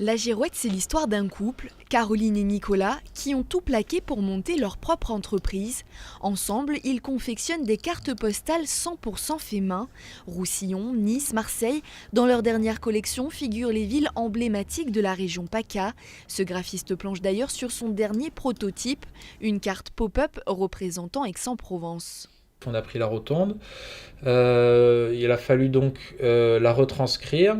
La Girouette, c'est l'histoire d'un couple, Caroline et Nicolas, qui ont tout plaqué pour monter leur propre entreprise. Ensemble, ils confectionnent des cartes postales 100% fait main. Roussillon, Nice, Marseille. Dans leur dernière collection figurent les villes emblématiques de la région PACA. Ce graphiste planche d'ailleurs sur son dernier prototype, une carte pop-up représentant Aix-en-Provence. On a pris la rotonde, il a fallu donc la retranscrire,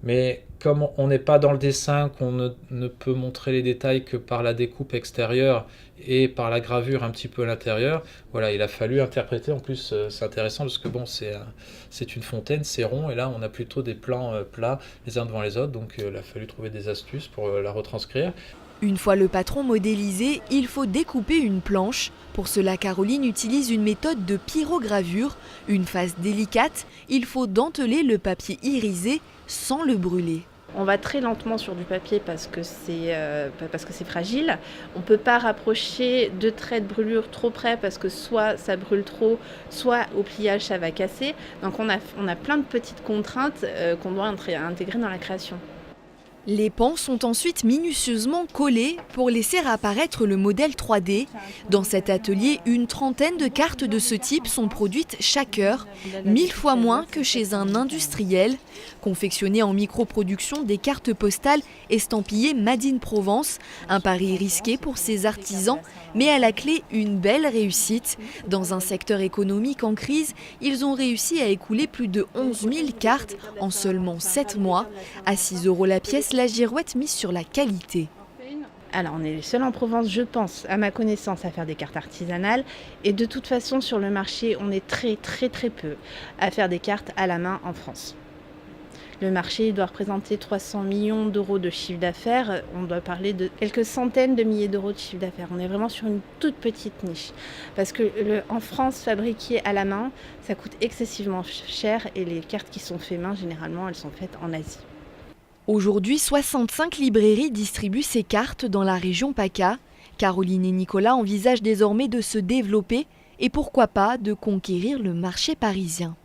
mais comme on n'est pas dans le dessin, qu'on ne peut montrer les détails que par la découpe extérieure et par la gravure un petit peu à l'intérieur, voilà, il a fallu interpréter. En plus, c'est intéressant parce que bon, c'est une fontaine, c'est rond, et là on a plutôt des plans plats les uns devant les autres, donc il a fallu trouver des astuces pour la retranscrire. Une fois le patron modélisé, il faut découper une planche. Pour cela, Caroline utilise une méthode de pyrogravure. Une phase délicate, il faut denteler le papier irisé sans le brûler. On va très lentement sur du papier parce que c'est fragile. On ne peut pas rapprocher deux traits de brûlure trop près parce que soit ça brûle trop, soit au pliage ça va casser. Donc on a plein de petites contraintes qu'on doit intégrer dans la création. Les pans sont ensuite minutieusement collés pour laisser apparaître le modèle 3D. Dans cet atelier, une trentaine de cartes de ce type sont produites chaque heure, 1000 fois moins que chez un industriel. Confectionnées en micro-production, des cartes postales estampillées Made in Provence. Un pari risqué pour ces artisans, mais à la clé une belle réussite. Dans un secteur économique en crise, ils ont réussi à écouler plus de 11 000 cartes en seulement 7 mois. À 6 € la pièce, la Girouette mise sur la qualité. Alors on est les seuls en Provence, je pense, à ma connaissance, à faire des cartes artisanales. Et de toute façon, sur le marché, on est très peu à faire des cartes à la main en France. Le marché doit représenter 300 millions d'euros de chiffre d'affaires. On doit parler de quelques centaines de milliers d'euros de chiffre d'affaires. On est vraiment sur une toute petite niche. Parce que en France, fabriquer à la main, ça coûte excessivement cher. Et les cartes qui sont faites main, généralement, elles sont faites en Asie. Aujourd'hui, 65 librairies distribuent ces cartes dans la région PACA. Caroline et Nicolas envisagent désormais de se développer et pourquoi pas de conquérir le marché parisien.